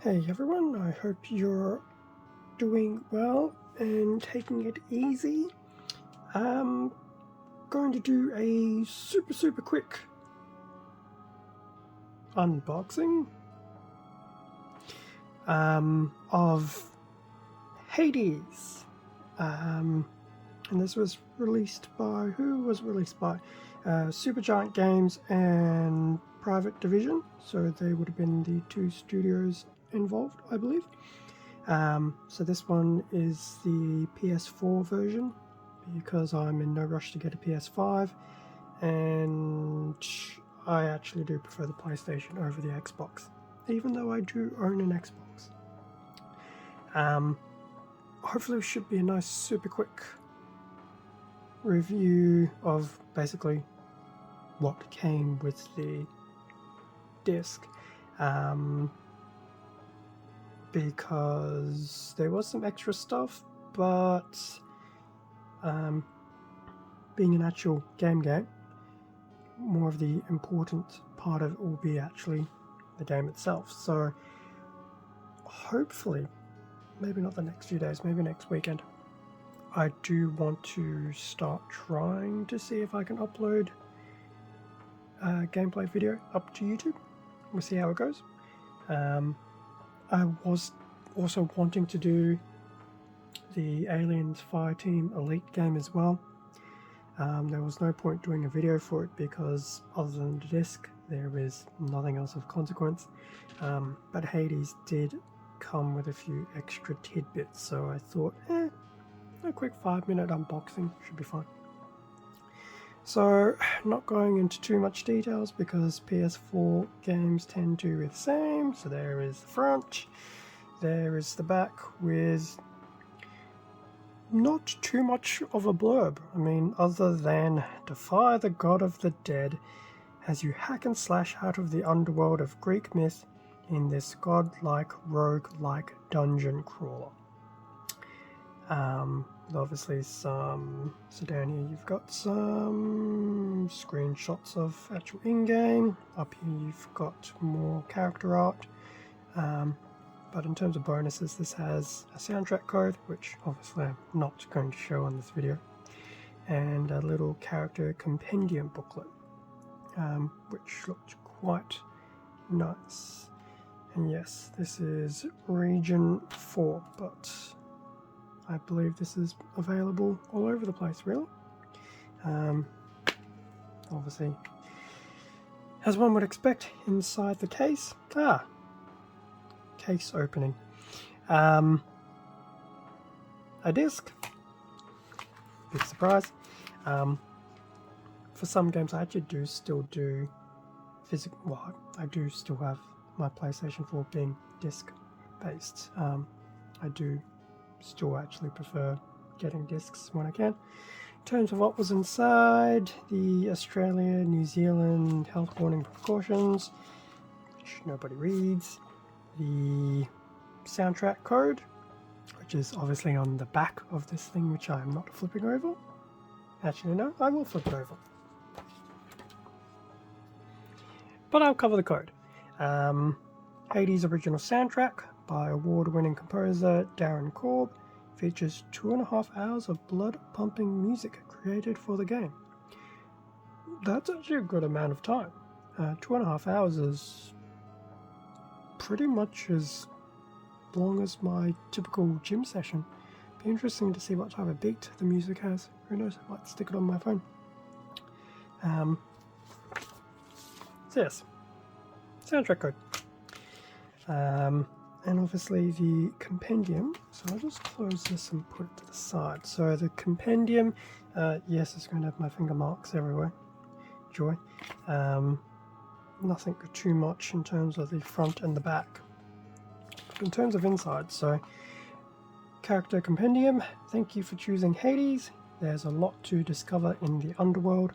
Hey everyone, I hope you're doing well and taking it easy. I'm going to do a super quick unboxing of Hades. And this was released by, who was released by? Supergiant Games and Private Division, so they would have been the two studios involved, I believe. So this one is the PS4 version because I'm in no rush to get a PS5, and I actually do prefer the PlayStation over the Xbox, even though I do own an Xbox. Hopefully it should be a nice super quick review of basically what came with the disc. Because there was some extra stuff, but being an actual game, more of the important part of it will be actually the game itself. So hopefully, maybe not the next few days, maybe next weekend, I do want to start trying to see if I can upload a gameplay video up to YouTube. We'll see how it goes. I was also wanting to do the Aliens Fireteam Elite game as well. There was no point doing a video for it because other than the disc there is nothing else of consequence, but Hades did come with a few extra tidbits, so I thought a quick 5-minute unboxing should be fine. So not going into too much details because PS4 games tend to be the same. So there is the front, there is the back with not too much of a blurb. I mean, other than defy the god of the dead as you hack and slash out of the underworld of Greek myth in this godlike rogue-like dungeon crawler. Obviously some, so down here you've got some screenshots of actual in-game. Up here you've got more character art. But in terms of bonuses, this has a soundtrack code, which obviously I'm not going to show on this video, and a little character compendium booklet, which looked quite nice. And yes, this is Region 4, but I believe this is available all over the place, really. Obviously, as one would expect, inside the case, case opening. A disc, big surprise. For some games, I actually do still do physical. Well, I do still have my PlayStation 4 being disc based. I do still actually prefer getting discs when I can. In terms of what was inside, the Australia, New Zealand health warning precautions, which nobody reads, the soundtrack code, which is obviously on the back of this thing, which I am not flipping over. Actually, no, I will flip it over. But I'll cover the code. Hades' original soundtrack by award-winning composer Darren Korb features 2.5 hours of blood-pumping music created for the game. That's actually a good amount of time. 2.5 hours is pretty much as long as my typical gym session. Be interesting to see what type of beat the music has. Who knows, I might stick it on my phone. So yes, soundtrack code. And obviously the compendium, so I'll just close this and put it to the side. So the compendium, yes, it's going to have my finger marks everywhere. Joy. Nothing too much in terms of the front and the back. But in terms of inside, so Character Compendium, thank you for choosing Hades. There's a lot to discover in the underworld,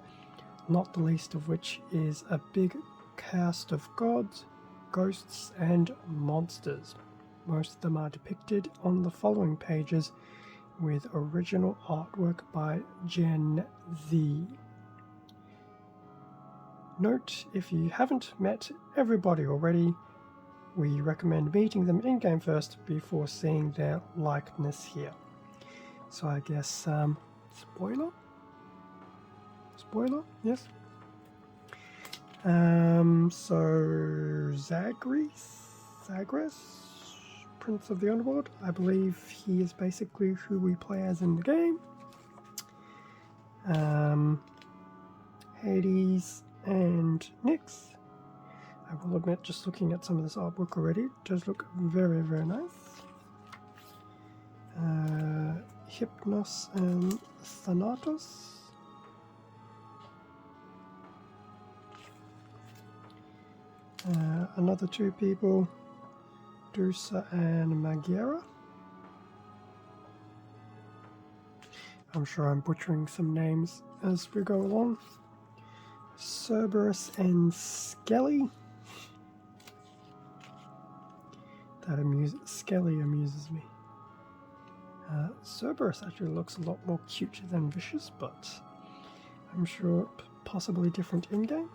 not the least of which is a big cast of gods, ghosts and monsters. Most of them are depicted on the following pages with original artwork by Gen Z. Note, if you haven't met everybody already, we recommend meeting them in-game first before seeing their likeness here. So I guess, spoiler? Spoiler? Yes. So Zagreus, Prince of the Underworld, I believe he is basically who we play as in the game. Hades and Nyx. I will admit, just looking at some of this artwork already, it does look very, very nice. Hypnos and Thanatos. Another two people, Dusa and Magiera. I'm sure I'm butchering some names as we go along. Cerberus and Skelly. Skelly amuses me. Cerberus actually looks a lot more cute than vicious, but I'm sure possibly different in-game.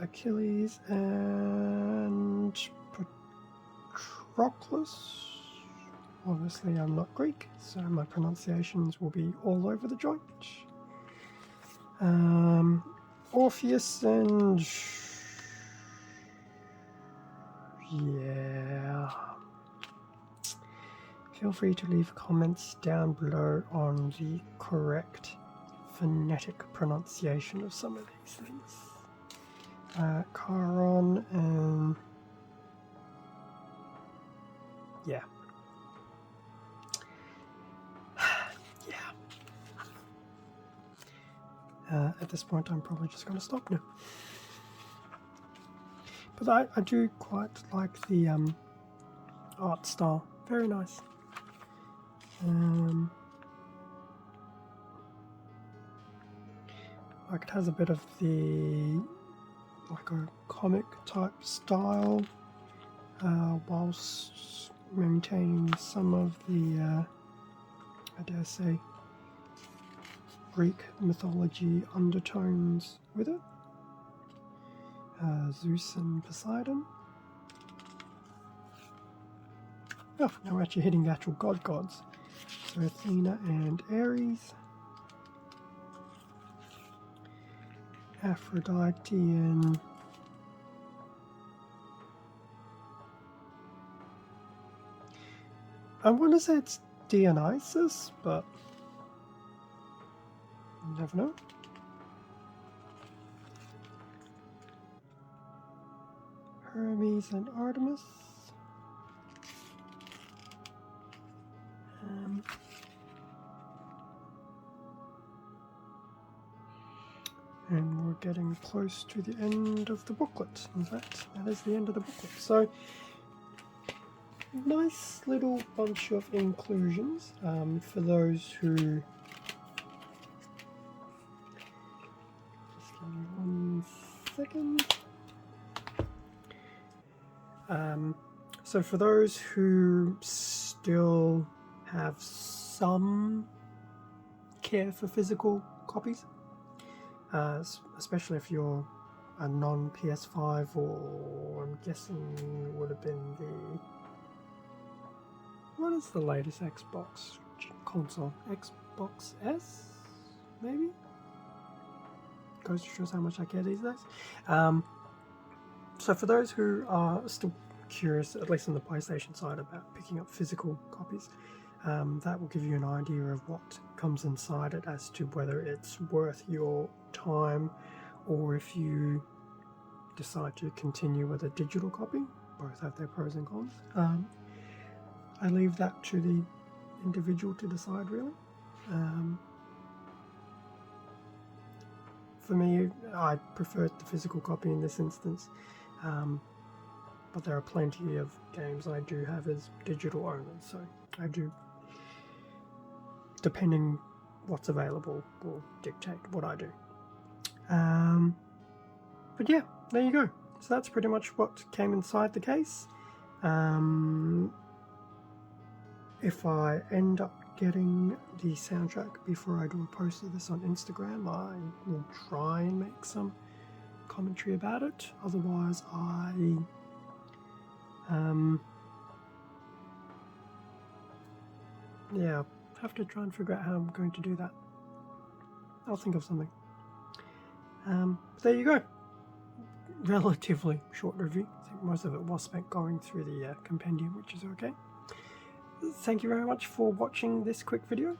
Achilles and Patroclus. Obviously I'm not Greek, so my pronunciations will be all over the joint. Orpheus and... yeah. Feel free to leave comments down below on the correct phonetic pronunciation of some of these things. Charon and... yeah. At this point I'm probably just going to stop now. But I do quite like the art style. Very nice. Like it has a bit of the like a comic type style, whilst maintaining some of the I dare say Greek mythology undertones with it. Zeus and Poseidon. Oh, now we're actually hitting the actual gods. So Athena and Ares. Aphrodite and... I want to say it's Dionysus, but you never know. Hermes and Artemis. And we're getting close to the end of the booklet. In fact, that is the end of the booklet. So, nice little bunch of inclusions for those who... just give me 1 second. So for those who still have some care for physical copies, especially if you're a non-PS5 or I'm guessing would have been the... what is the latest Xbox console? Xbox S, maybe? Goes to show how much I care these days. So for those who are still curious, at least on the PlayStation side, about picking up physical copies, that will give you an idea of what comes inside it as to whether it's worth your time or if you decide to continue with a digital copy. Both have their pros and cons. I leave that to the individual to decide, really. For me, I prefer the physical copy in this instance, but there are plenty of games I do have as digital only, so I do, depending what's available, will dictate what I do. But yeah, there you go. So that's pretty much what came inside the case. If I end up getting the soundtrack before I do a post of this on Instagram, I will try and make some commentary about it. Otherwise, I yeah, have to try and figure out how I'm going to do that. I'll think of something. There you go. Relatively short review. I think most of it was spent going through the compendium, which is okay. Thank you very much for watching this quick video.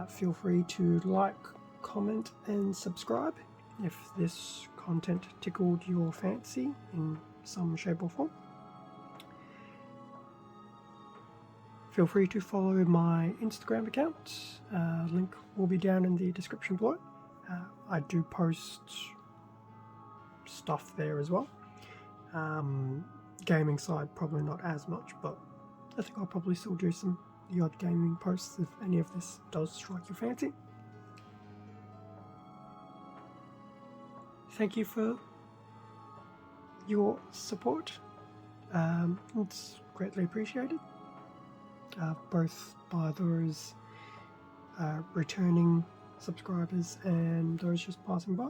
Feel free to like, comment and subscribe if this content tickled your fancy in some shape or form. Feel free to follow my Instagram account. Link will be down in the description below. I do post stuff there as well. Gaming side probably not as much, but I think I'll probably still do the odd gaming posts if any of this does strike your fancy. Thank you for your support. It's greatly appreciated, both by those returning subscribers and those just passing by.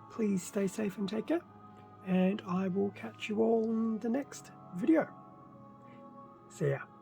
Please stay safe and take care, and I will catch you all in the next video. See ya.